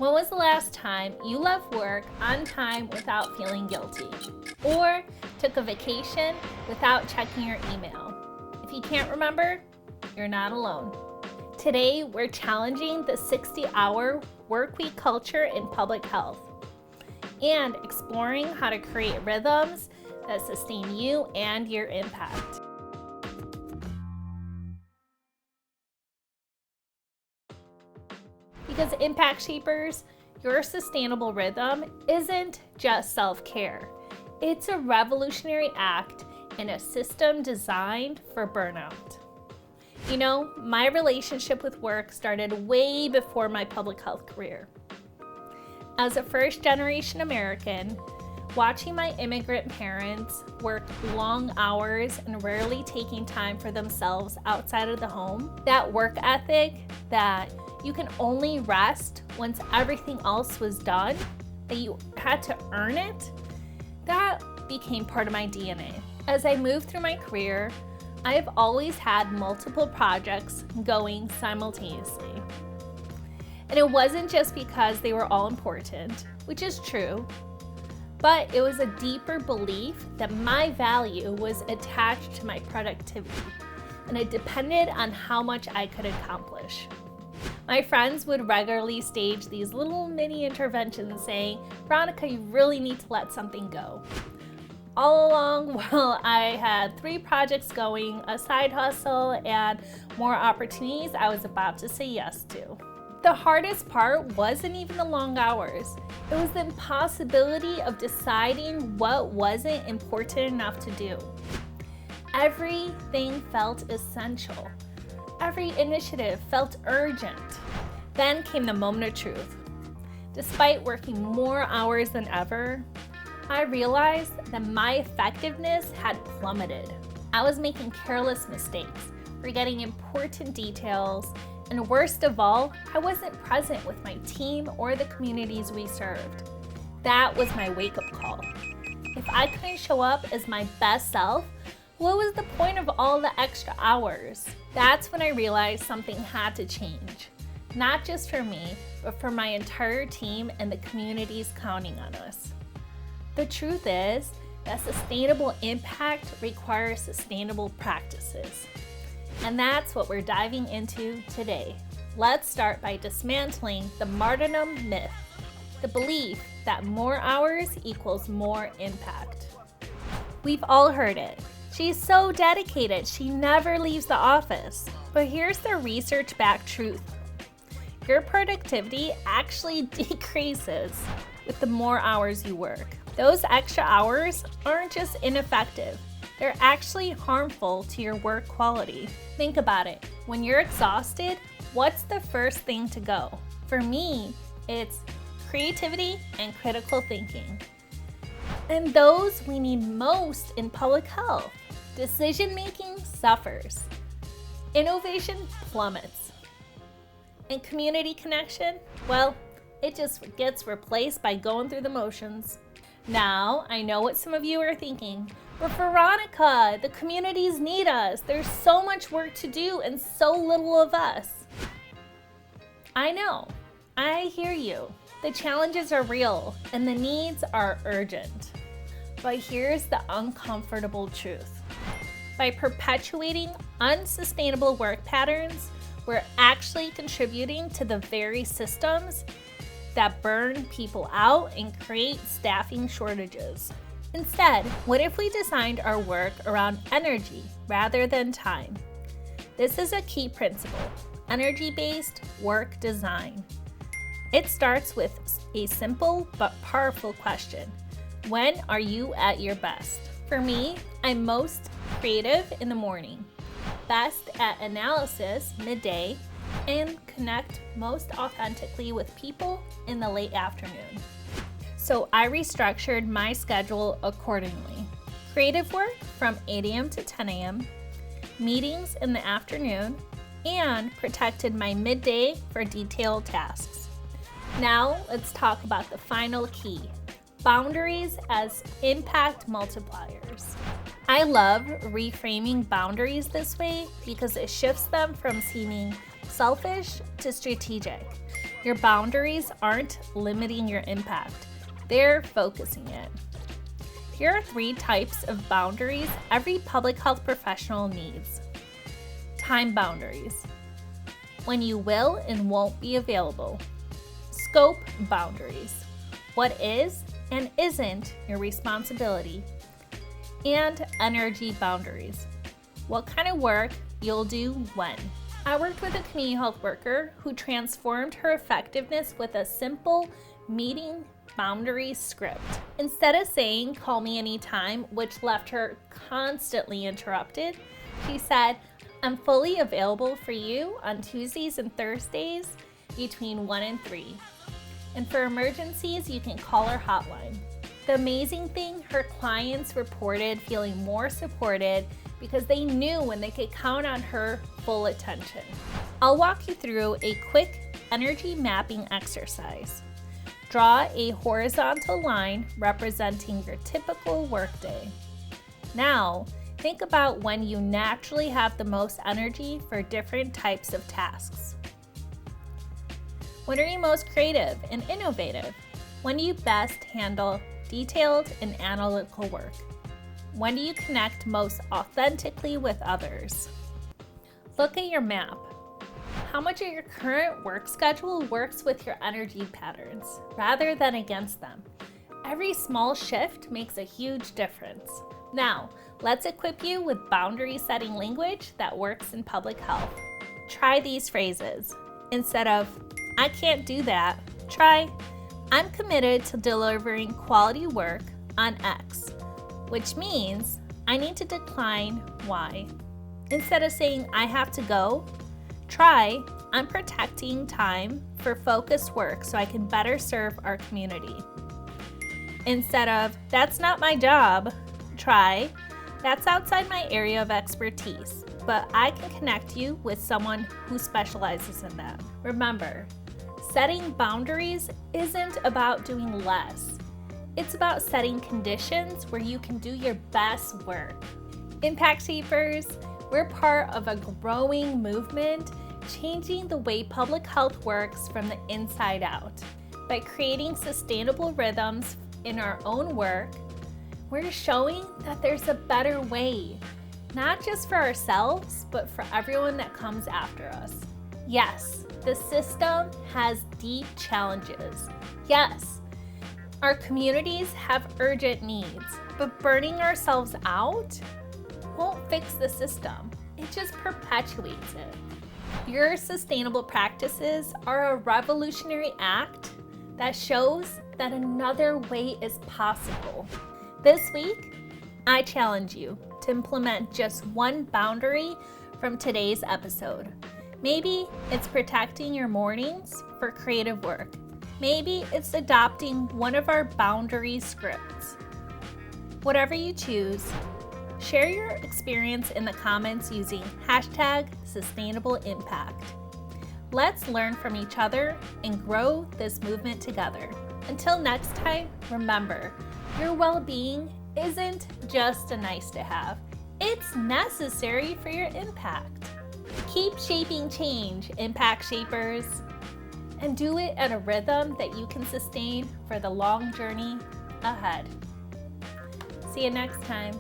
When was the last time you left work on time without feeling guilty? Or took a vacation without checking your email? If you can't remember, you're not alone. Today, we're challenging the 60-hour workweek culture in public health and exploring how to create rhythms that sustain you and your impact. Because Impact Shapers, your sustainable rhythm isn't just self-care. It's a revolutionary act in a system designed for burnout. You know, my relationship with work started way before my public health career. As a first-generation American, watching my immigrant parents work long hours and rarely taking time for themselves outside of the home, that work ethic that you can only rest once everything else was done, that you had to earn it, that became part of my DNA. As I moved through my career, I have always had multiple projects going simultaneously. And it wasn't just because they were all important, which is true, but it was a deeper belief that my value was attached to my productivity, and it depended on how much I could accomplish. My friends would regularly stage these little mini interventions saying, "Veronica, you really need to let something go." All along, while I had 3 projects going, a side hustle, and more opportunities I was about to say yes to. The hardest part wasn't even the long hours. It was the impossibility of deciding what wasn't important enough to do. Everything felt essential. Every initiative felt urgent. Then came the moment of truth. Despite working more hours than ever, I realized that my effectiveness had plummeted. I was making careless mistakes, forgetting important details, and worst of all, I wasn't present with my team or the communities we served. That was my wake-up call. If I couldn't show up as my best self, what was the point of all the extra hours? That's when I realized something had to change. Not just for me, but for my entire team and the communities counting on us. The truth is that sustainable impact requires sustainable practices. And that's what we're diving into today. Let's start by dismantling the Martyrdom Myth, the belief that more hours equals more impact. We've all heard it. She's so dedicated, she never leaves the office. But here's the research-backed truth. Your productivity actually decreases with the more hours you work. Those extra hours aren't just ineffective, they're actually harmful to your work quality. Think about it. When you're exhausted, what's the first thing to go? For me, it's creativity and critical thinking. And those we need most in public health. Decision-making suffers. Innovation plummets. And community connection, well, it just gets replaced by going through the motions. Now, I know what some of you are thinking, but Veronica, the communities need us. There's so much work to do and so little of us. I know, I hear you. The challenges are real and the needs are urgent. But here's the uncomfortable truth. By perpetuating unsustainable work patterns, we're actually contributing to the very systems that burn people out and create staffing shortages. Instead, what if we designed our work around energy rather than time? This is a key principle, energy-based work design. It starts with a simple but powerful question. When are you at your best? For me, I'm most creative in the morning, best at analysis midday, and connect most authentically with people in the late afternoon. So I restructured my schedule accordingly. Creative work from 8 a.m. to 10 a.m., meetings in the afternoon, and protected my midday for detailed tasks. Now let's talk about the final key, boundaries as impact multipliers. I love reframing boundaries this way because it shifts them from seeming selfish to strategic. Your boundaries aren't limiting your impact, they're focusing it. Here are 3 types of boundaries every public health professional needs. Time boundaries. When you will and won't be available. Scope boundaries. What is and isn't your responsibility. And energy boundaries. What kind of work you'll do when. I worked with a community health worker who transformed her effectiveness with a simple meeting boundary script. Instead of saying, "Call me anytime," which left her constantly interrupted, she said, "I'm fully available for you on Tuesdays and Thursdays between 1 and 3. And for emergencies, you can call our hotline." The amazing thing, her clients reported feeling more supported because they knew when they could count on her full attention. I'll walk you through a quick energy mapping exercise. Draw a horizontal line representing your typical workday. Now, think about when you naturally have the most energy for different types of tasks. When are you most creative and innovative? When do you best handle detailed and analytical work? When do you connect most authentically with others? Look at your map. How much of your current work schedule works with your energy patterns rather than against them? Every small shift makes a huge difference. Now, let's equip you with boundary setting language that works in public health. Try these phrases. Instead of, "I can't do that," try, "I'm committed to delivering quality work on X, which means I need to decline Y." Instead of saying, "I have to go," try, "I'm protecting time for focused work so I can better serve our community." Instead of, "That's not my job," try, "That's outside my area of expertise, but I can connect you with someone who specializes in that." Remember, setting boundaries isn't about doing less. It's about setting conditions where you can do your best work. Impact Shapers, we're part of a growing movement changing the way public health works from the inside out. By creating sustainable rhythms in our own work, we're showing that there's a better way, not just for ourselves, but for everyone that comes after us. Yes, the system has deep challenges. Yes, our communities have urgent needs, but burning ourselves out won't fix the system. It just perpetuates it. Your sustainable practices are a revolutionary act that shows that another way is possible. This week, I challenge you to implement just one boundary from today's episode. Maybe it's protecting your mornings for creative work. Maybe it's adopting one of our boundary scripts. Whatever you choose, share your experience in the comments using #SustainableImpact. Let's learn from each other and grow this movement together. Until next time, remember, your well-being isn't just a nice to have. It's necessary for your impact. Keep shaping change, Impact Shapers, and do it at a rhythm that you can sustain for the long journey ahead. See you next time.